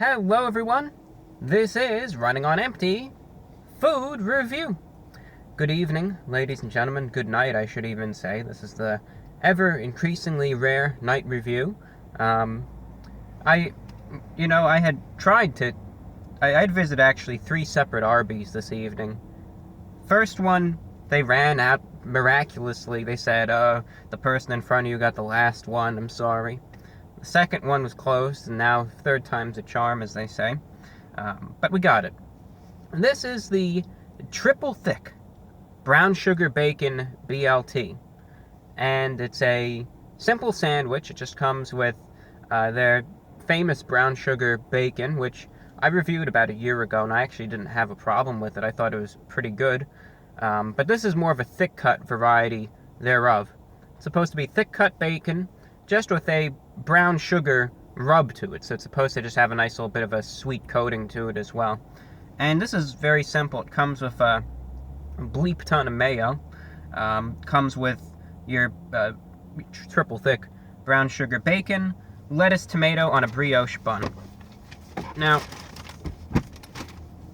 Hello everyone, this is Running on Empty Food Review. Good evening, ladies and gentlemen, good night I should even say. This is the ever increasingly rare night review. I had tried to, I'd visit actually 3 separate Arby's this evening. First one, they ran out miraculously. They said, the person in front of you got the last one, I'm sorry. The second one was closed, and now third time's a charm, as they say. But we got it. And this is the triple thick brown sugar bacon BLT. And it's a simple sandwich. It just comes with their famous brown sugar bacon, which I reviewed about a year ago, and I actually didn't have a problem with it. I thought it was pretty good. But this is more of a thick cut variety thereof. It's supposed to be thick cut bacon, just with a brown sugar rub to it, so it's supposed to just have a nice little bit of a sweet coating to it as well. And this is very simple. It comes with a bleep ton of mayo, comes with your triple thick brown sugar bacon, lettuce, tomato on a brioche bun. Now,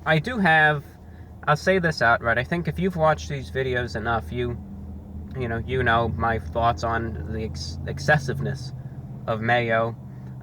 I'll say this outright, I think if you've watched these videos enough, you know my thoughts on the excessiveness of mayo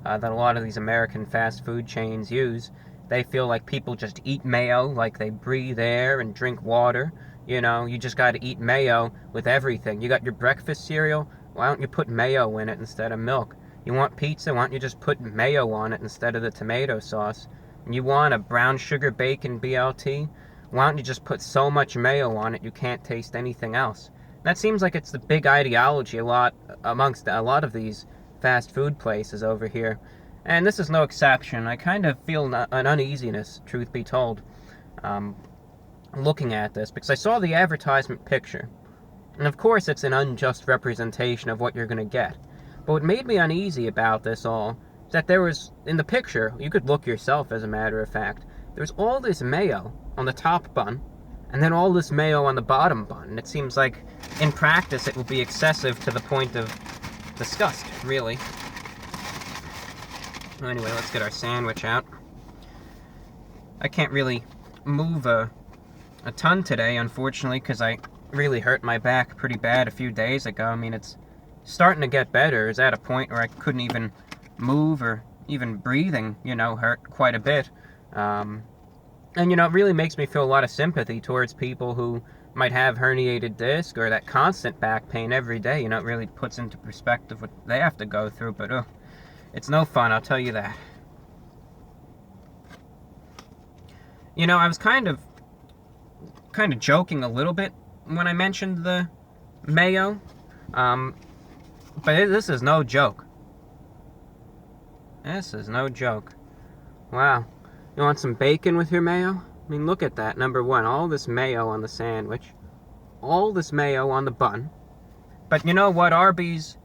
that a lot of these American fast food chains use. They feel like people just eat mayo like they breathe air and drink water. You just got to eat mayo with everything. You got your breakfast cereal, why don't you put mayo in it instead of milk? You want pizza, why don't you just put mayo on it instead of the tomato sauce? And you want a brown sugar bacon BLT, why don't you just put so much mayo on it you can't taste anything else? That seems like it's the big ideology amongst a lot of these fast food places over here. And this is no exception. I kind of feel an uneasiness, truth be told, looking at this, because I saw the advertisement picture. And of course it's an unjust representation of what you're going to get. But what made me uneasy about this all is that there was, in the picture, you could look yourself as a matter of fact, there's all this mayo on the top bun, and then all this mayo on the bottom bun. And it seems like, in practice, it will be excessive to the point of disgust, really. Anyway, let's get our sandwich out. I can't really move a ton today, unfortunately, because I really hurt my back pretty bad a few days ago. I mean, it's starting to get better. It's at a point where I couldn't even move, or even breathing, hurt quite a bit. And, it really makes me feel a lot of sympathy towards people who might have herniated disc or that constant back pain every day. It really puts into perspective what they have to go through, but it's no fun, I'll tell you that. I was kind of joking a little bit when I mentioned the mayo, but this is no joke. This is no joke. Wow. You want some bacon with your mayo? I mean, look at that. Number one, all this mayo on the sandwich. All this mayo on the bun. But you know what, Arby's,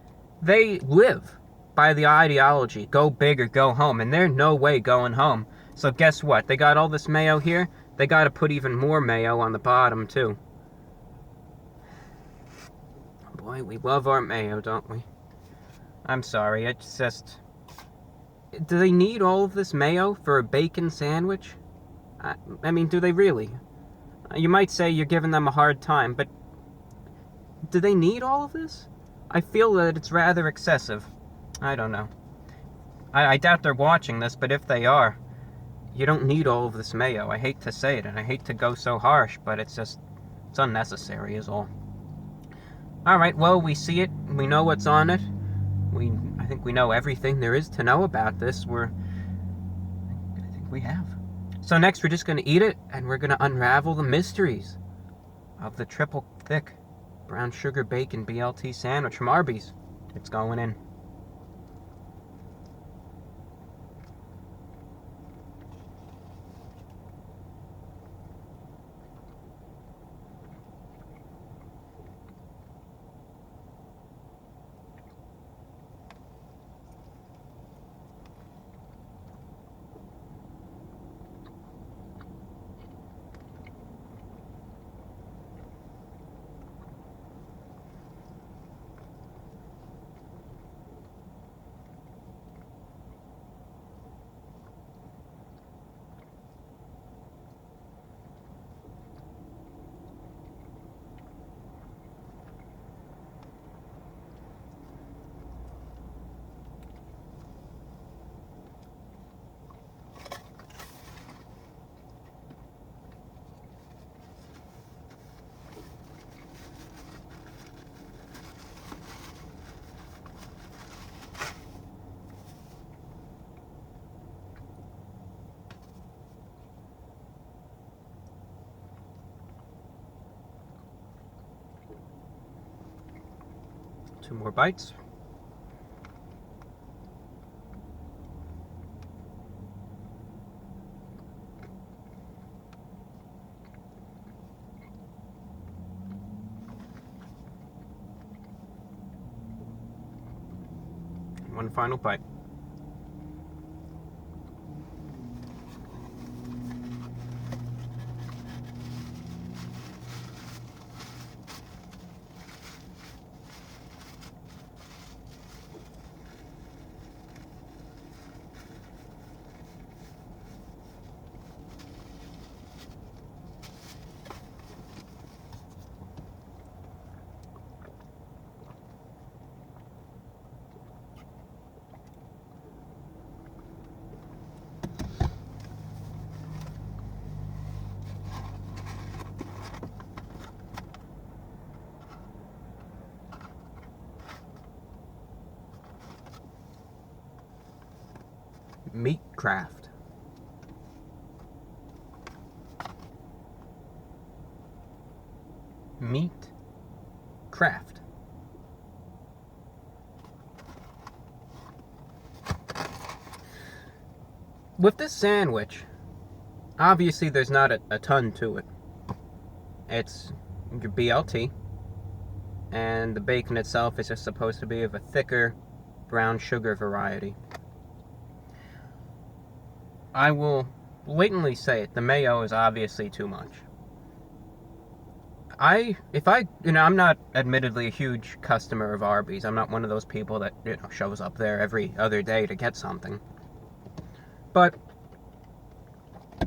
they live by the ideology, go big or go home, and they're no way going home. So guess what? They got all this mayo here, they got to put even more mayo on the bottom, too. Boy, we love our mayo, don't we? I'm sorry, it's just... Do they need all of this mayo for a bacon sandwich? I mean, do they really? You might say you're giving them a hard time, but do they need all of this? I feel that it's rather excessive. I don't know. I doubt they're watching this, but if they are, you don't need all of this mayo. I hate to say it, and I hate to go so harsh, but it's unnecessary is all. Alright, well, we see it. We know what's on it. I think we know everything there is to know about this. I think we have. So next we're just going to eat it, and we're going to unravel the mysteries of the triple thick brown sugar bacon BLT sandwich from Arby's. It's going in. 2 more bites. One final bite. Meat Craft. Meat Craft. With this sandwich, obviously there's not a ton to it. It's your BLT, and the bacon itself is just supposed to be of a thicker brown sugar variety. I will blatantly say it, the mayo is obviously too much. I'm not admittedly a huge customer of Arby's. I'm not one of those people that, shows up there every other day to get something. But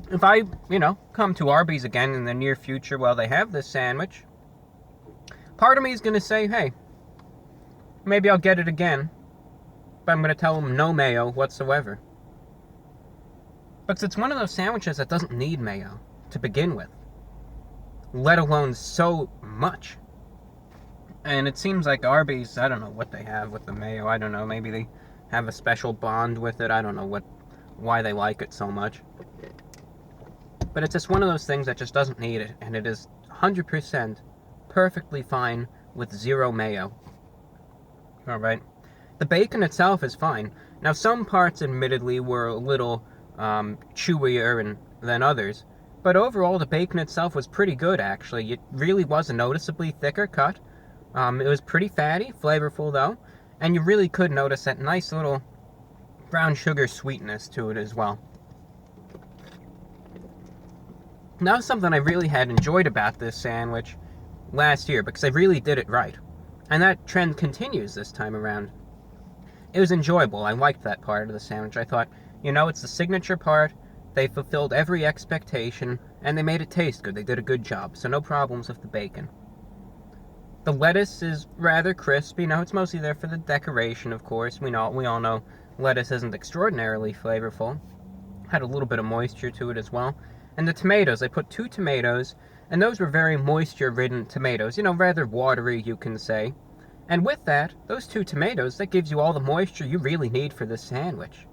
if I, come to Arby's again in the near future while they have this sandwich, part of me is going to say, hey, maybe I'll get it again, but I'm going to tell them no mayo whatsoever. Because it's one of those sandwiches that doesn't need mayo to begin with, let alone so much. And it seems like Arby's, I don't know what they have with the mayo. I don't know, maybe they have a special bond with it. I don't know why they like it so much. But it's just one of those things that just doesn't need it, and it is 100% perfectly fine with zero mayo. Alright. The bacon itself is fine. Now, some parts admittedly were a little chewier than others, but overall the bacon itself was pretty good, actually. It really was a noticeably thicker cut. It was pretty fatty, flavorful though, and you really could notice that nice little brown sugar sweetness to it as well. Now, something I really had enjoyed about this sandwich last year, because I really did it right, and that trend continues this time around. It was enjoyable. I liked that part of the sandwich. I thought, it's the signature part. They fulfilled every expectation, and they made it taste good. They did a good job, so no problems with the bacon. The lettuce is rather crisp. It's mostly there for the decoration, of course. We all know lettuce isn't extraordinarily flavorful. Had a little bit of moisture to it as well. And the tomatoes, I put 2 tomatoes, and those were very moisture-ridden tomatoes. Rather watery, you can say. And with that, those 2 tomatoes, that gives you all the moisture you really need for this sandwich.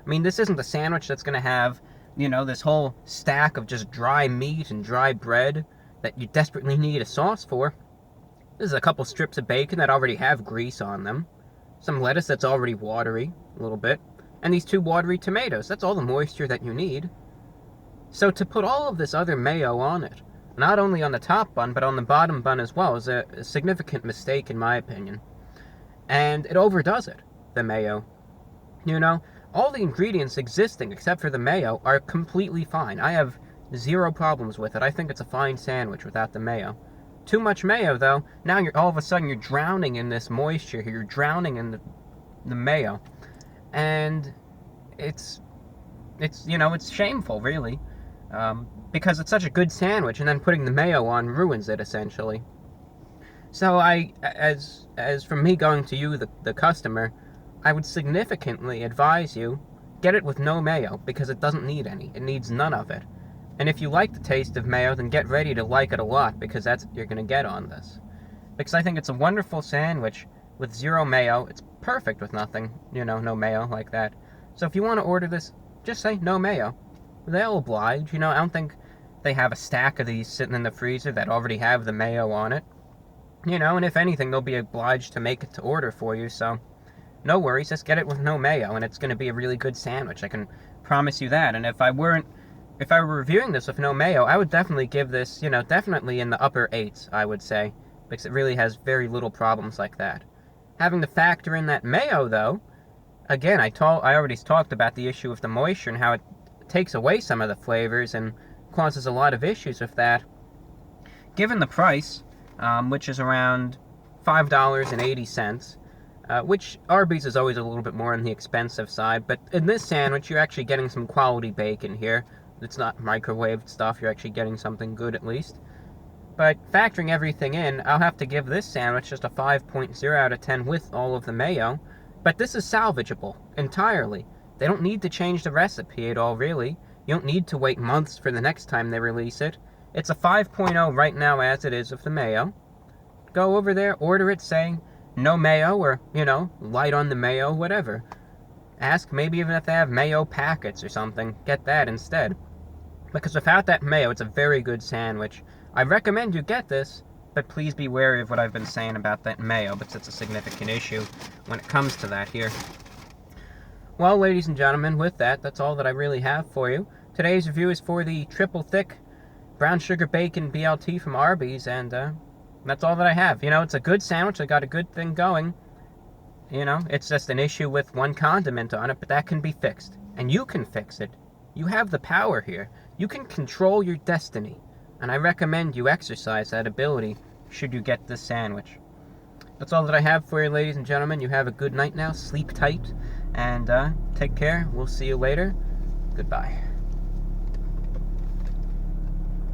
This isn't a sandwich that's going to have, this whole stack of just dry meat and dry bread that you desperately need a sauce for. This is a couple strips of bacon that already have grease on them. Some lettuce that's already watery, a little bit. And these 2 watery tomatoes. That's all the moisture that you need. So to put all of this other mayo on it, not only on the top bun, but on the bottom bun as well, is a significant mistake in my opinion. And it overdoes it, the mayo. All the ingredients existing except for the mayo are completely fine. I have zero problems with it. I think it's a fine sandwich without the mayo. Too much mayo, though, now all of a sudden you're drowning in this moisture here. You're drowning in the mayo. And it's shameful, really. Because it's such a good sandwich, and then putting the mayo on ruins it, essentially. So as from me going to you, the customer, I would significantly advise you, get it with no mayo, because it doesn't need any. It needs none of it. And if you like the taste of mayo, then get ready to like it a lot, because that's what you're going to get on this. Because I think it's a wonderful sandwich with zero mayo. It's perfect with nothing, no mayo like that. So if you want to order this, just say no mayo. They'll oblige. I don't think they have a stack of these sitting in the freezer that already have the mayo on it. You know, and if anything, they'll be obliged to make it to order for you, so no worries, just get it with no mayo, and it's going to be a really good sandwich. I can promise you that. And if I were reviewing this with no mayo, I would definitely give this, you know, definitely in the upper 8s, I would say, because it really has very little problems like that. Having to factor in that mayo, though, again, I already talked about the issue with the moisture and how it takes away some of the flavors and causes a lot of issues with that. Given the price, which is around $5.80, which Arby's is always a little bit more on the expensive side, but in this sandwich, you're actually getting some quality bacon here. It's not microwaved stuff, you're actually getting something good at least. But factoring everything in, I'll have to give this sandwich just a 5.0 out of 10 with all of the mayo. But this is salvageable entirely. They don't need to change the recipe at all, really. You don't need to wait months for the next time they release it. It's a 5.0 right now as it is with the mayo. Go over there, order it saying no mayo, or, you know, light on the mayo, whatever. Ask maybe even if they have mayo packets or something. Get that instead. Because without that mayo, it's a very good sandwich. I recommend you get this, but please be wary of what I've been saying about that mayo, because it's a significant issue when it comes to that here. Well, ladies and gentlemen, with that, that's all that I really have for you. Today's review is for the triple thick brown sugar bacon BLT from Arby's, and that's all that I have. You know, it's a good sandwich. I got a good thing going. You know, it's just an issue with one condiment on it, but that can be fixed. And you can fix it. You have the power here. You can control your destiny. And I recommend you exercise that ability should you get this sandwich. That's all that I have for you, ladies and gentlemen. You have a good night now. Sleep tight. And take care. We'll see you later. Goodbye.